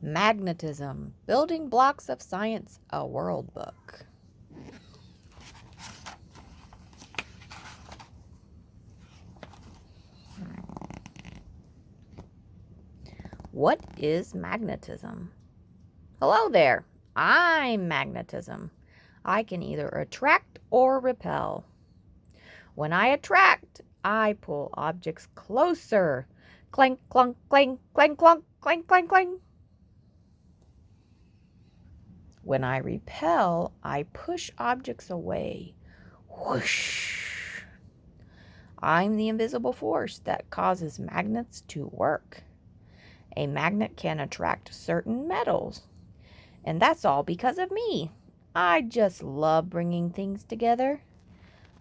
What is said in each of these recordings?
Magnetism, Building Blocks of Science, a World Book. What is magnetism? Hello there, I'm magnetism. I can either attract or repel. When I attract, I pull objects closer. Clank, clunk, clang, clang, clunk, clang, clang, clang. When I repel, I push objects away. Whoosh. I'm the invisible force that causes magnets to work. A magnet can attract certain metals, and that's all because of me. I just love bringing things together,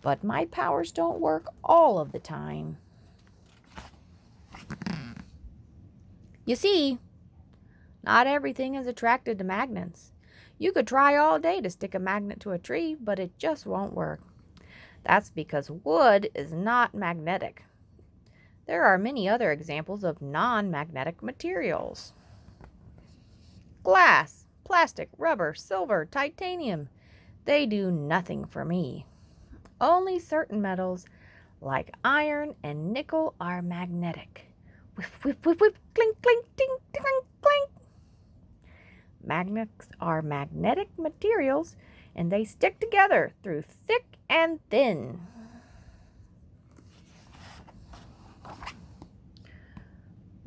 but my powers don't work all of the time. You see, not everything is attracted to magnets. You could try all day to stick a magnet to a tree, but it just won't work. That's because wood is not magnetic. There are many other examples of non-magnetic materials. Glass, plastic, rubber, silver, titanium. They do nothing for me. Only certain metals like iron and nickel are magnetic. Whiff, whiff, whiff, whiff, clink, clink, ding, clink, clink. Magnets are magnetic materials, and they stick together through thick and thin.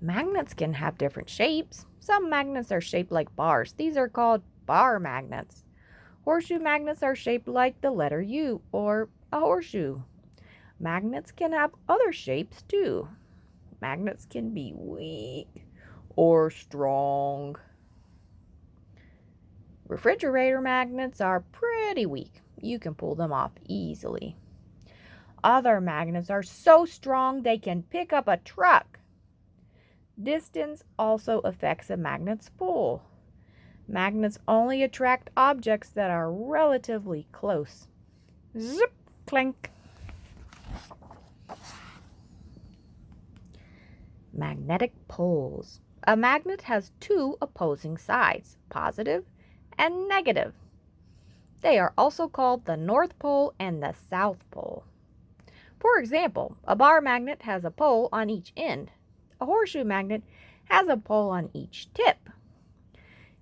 Magnets can have different shapes. Some magnets are shaped like bars. These are called bar magnets. Horseshoe magnets are shaped like the letter U or a horseshoe. Magnets can have other shapes too. Magnets can be weak or strong. Refrigerator magnets are pretty weak. You can pull them off easily. Other magnets are so strong they can pick up a truck. Distance also affects a magnet's pull. Magnets only attract objects that are relatively close. Zip, clank. Magnetic poles. A magnet has two opposing sides, positive and negative. They are also called the North Pole and the South Pole. For example, a bar magnet has a pole on each end. A horseshoe magnet has a pole on each tip.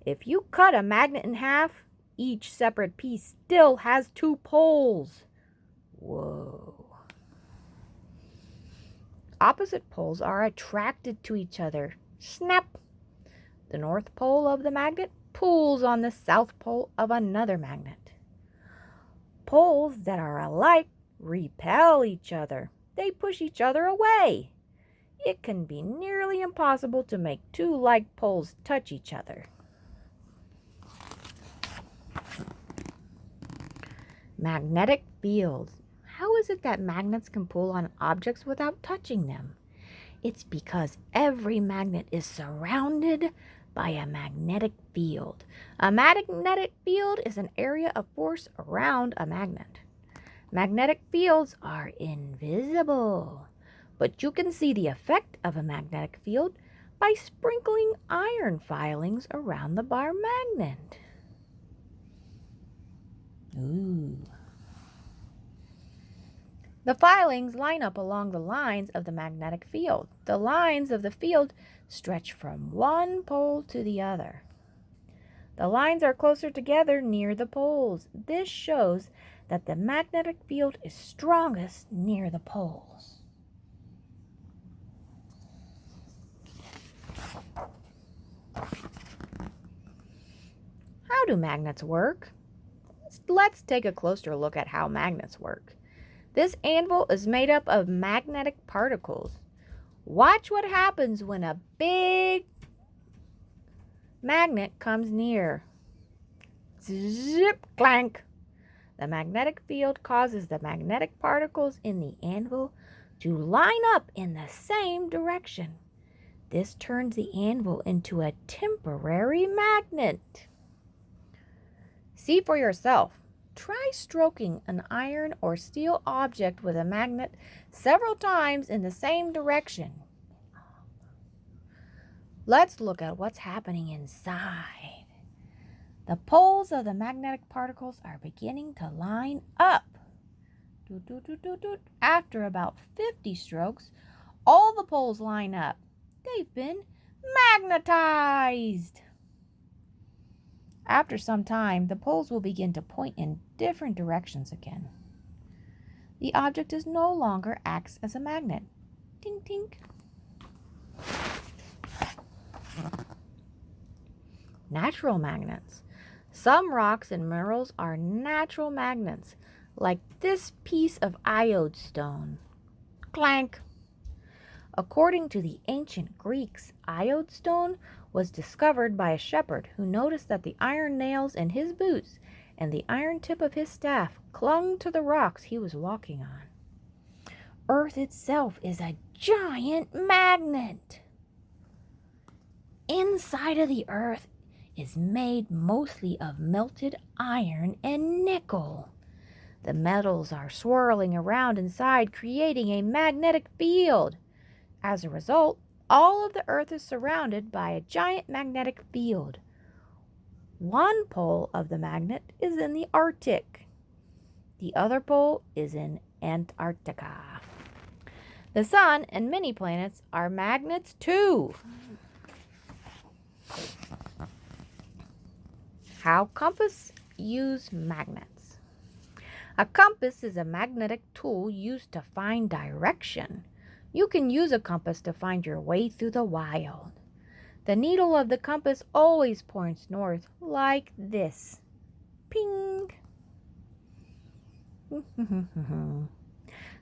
If you cut a magnet in half, each separate piece still has two poles. Whoa. Opposite poles are attracted to each other. Snap! The north pole of the magnet pulls on the south pole of another magnet. Poles that are alike repel each other. They push each other away. It can be nearly impossible to make two like poles touch each other. Magnetic fields. How is it that magnets can pull on objects without touching them? It's because every magnet is surrounded by a magnetic field. A magnetic field is an area of force around a magnet. Magnetic fields are invisible, but you can see the effect of a magnetic field by sprinkling iron filings around the bar magnet. Ooh. The filings line up along the lines of the magnetic field. The lines of the field stretch from one pole to the other. The lines are closer together near the poles. This shows that the magnetic field is strongest near the poles. How do magnets work? Let's take a closer look at how magnets work. This anvil is made up of magnetic particles. Watch what happens when a big magnet comes near. Zip, clank. The magnetic field causes the magnetic particles in the anvil to line up in the same direction. This turns the anvil into a temporary magnet. See for yourself. Try stroking an iron or steel object with a magnet several times in the same direction. Let's look at what's happening inside. The poles of the magnetic particles are beginning to line up. After about 50 strokes, all the poles line up. They've been magnetized. After some time, the poles will begin to point in different directions again. The object is no longer acts as a magnet. Tink, tink. Natural magnets. Some rocks and minerals are natural magnets, like this piece of iode stone. Clank. According to the ancient Greeks, iode stone was discovered by a shepherd who noticed that the iron nails in his boots and the iron tip of his staff clung to the rocks he was walking on. Earth itself is a giant magnet. Inside of the earth is made mostly of melted iron and nickel. The metals are swirling around inside, creating a magnetic field. As a result, all of the earth is surrounded by a giant magnetic field. One pole of the magnet is in the Arctic. The other pole is in Antarctica. The sun and many planets are magnets too. How compass use magnets. A compass is a magnetic tool used to find direction. You can use a compass to find your way through the wild. The needle of the compass always points north, like this. Ping!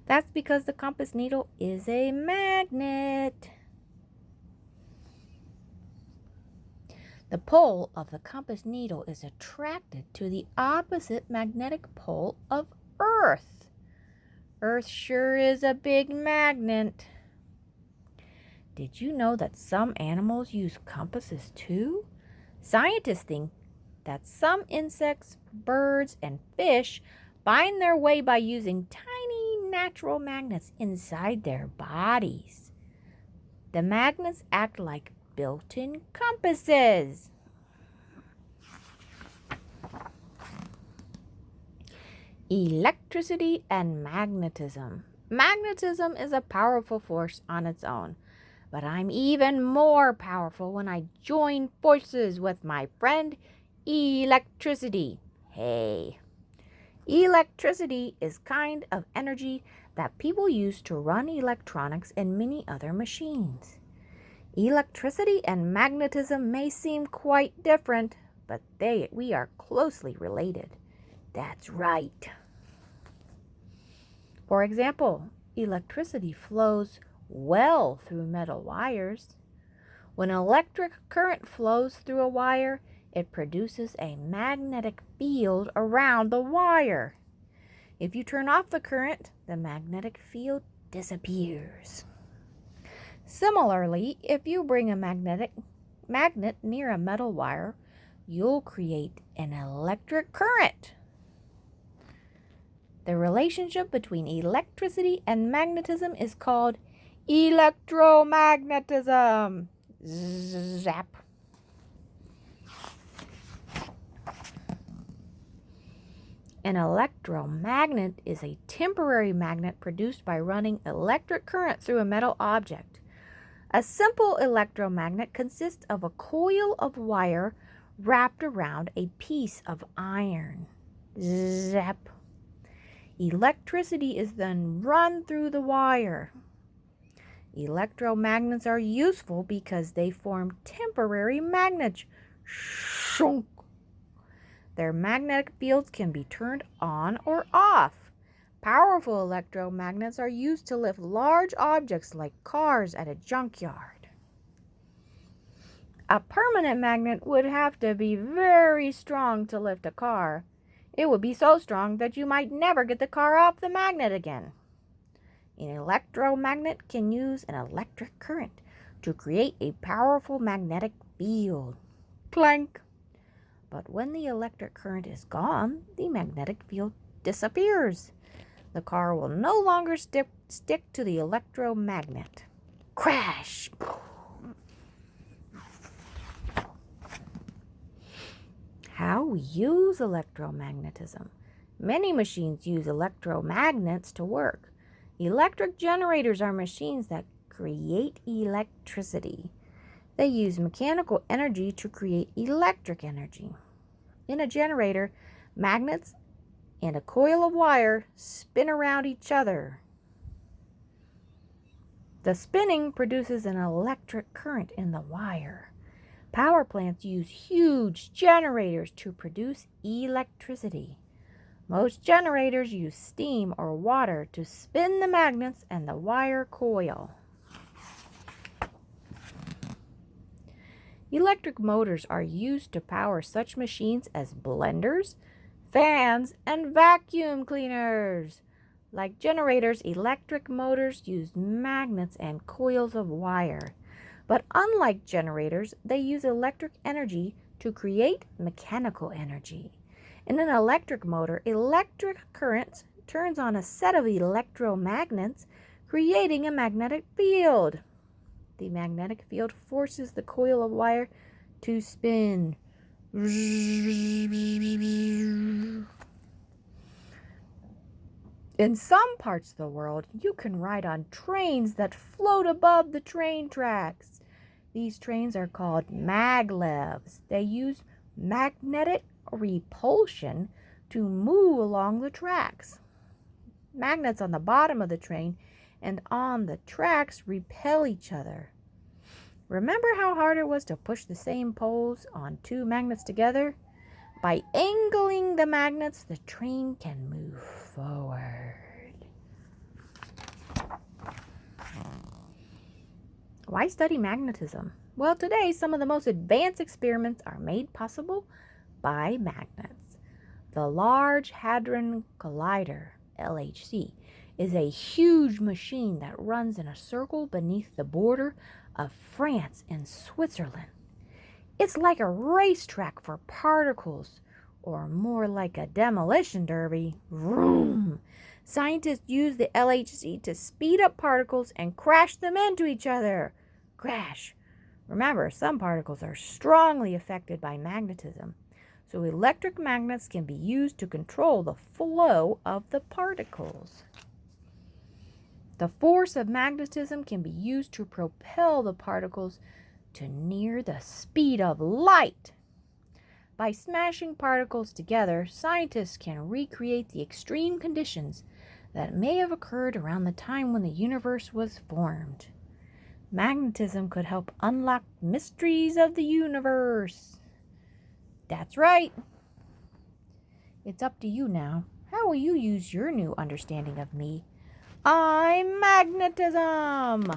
That's because the compass needle is a magnet. The pole of the compass needle is attracted to the opposite magnetic pole of Earth. Earth sure is a big magnet. Did you know that some animals use compasses too? Scientists think that some insects, birds, and fish find their way by using tiny natural magnets inside their bodies. The magnets act like built-in compasses. Electricity and magnetism. Magnetism is a powerful force on its own, but I'm even more powerful when I join forces with my friend electricity. Hey. Electricity is kind of energy that people use to run electronics and many other machines. Electricity and magnetism may seem quite different, but we are closely related. That's right. For example, electricity flows well through metal wires. When electric current flows through a wire, it produces a magnetic field around the wire. If you turn off the current, the magnetic field disappears. Similarly, if you bring a magnet near a metal wire, you'll create an electric current. The relationship between electricity and magnetism is called electromagnetism. Zap. An electromagnet is a temporary magnet produced by running electric current through a metal object. A simple electromagnet consists of a coil of wire wrapped around a piece of iron. Zap. Electricity is then run through the wire. Electromagnets are useful because they form temporary magnets. Shunk. Their magnetic fields can be turned on or off. Powerful electromagnets are used to lift large objects like cars at a junkyard. A permanent magnet would have to be very strong to lift a car. It would be so strong that you might never get the car off the magnet again. An electromagnet can use an electric current to create a powerful magnetic field. Clank! But when the electric current is gone, the magnetic field disappears. The car will no longer stick to the electromagnet. Crash! we use electromagnetism. Many machines use electromagnets to work. Electric generators are machines that create electricity. They use mechanical energy to create electric energy. In a generator, magnets and a coil of wire spin around each other. The spinning produces an electric current in the wire. Power plants use huge generators to produce electricity. Most generators use steam or water to spin the magnets and the wire coil. Electric motors are used to power such machines as blenders, fans, and vacuum cleaners. Like generators, electric motors use magnets and coils of wire. But unlike generators, they use electric energy to create mechanical energy. In an electric motor, electric current turns on a set of electromagnets, creating a magnetic field. The magnetic field forces the coil of wire to spin. In some parts of the world, you can ride on trains that float above the train tracks. These trains are called maglevs. They use magnetic repulsion to move along the tracks. Magnets on the bottom of the train and on the tracks repel each other. Remember how hard it was to push the same poles on two magnets together? By angling the magnets, the train can move forward. Why study magnetism? Well, today some of the most advanced experiments are made possible by magnets. The Large Hadron Collider, LHC, is a huge machine that runs in a circle beneath the border of France and Switzerland. It's like a racetrack for particles, or more like a demolition derby. Vroom! Scientists use the LHC to speed up particles and crash them into each other. Crash! Remember, some particles are strongly affected by magnetism, so electric magnets can be used to control the flow of the particles. The force of magnetism can be used to propel the particles to near the speed of light. By smashing particles together, scientists can recreate the extreme conditions that may have occurred around the time when the universe was formed. Magnetism could help unlock mysteries of the universe. That's right. It's up to you now. How will you use your new understanding of me? I'm Magnetism!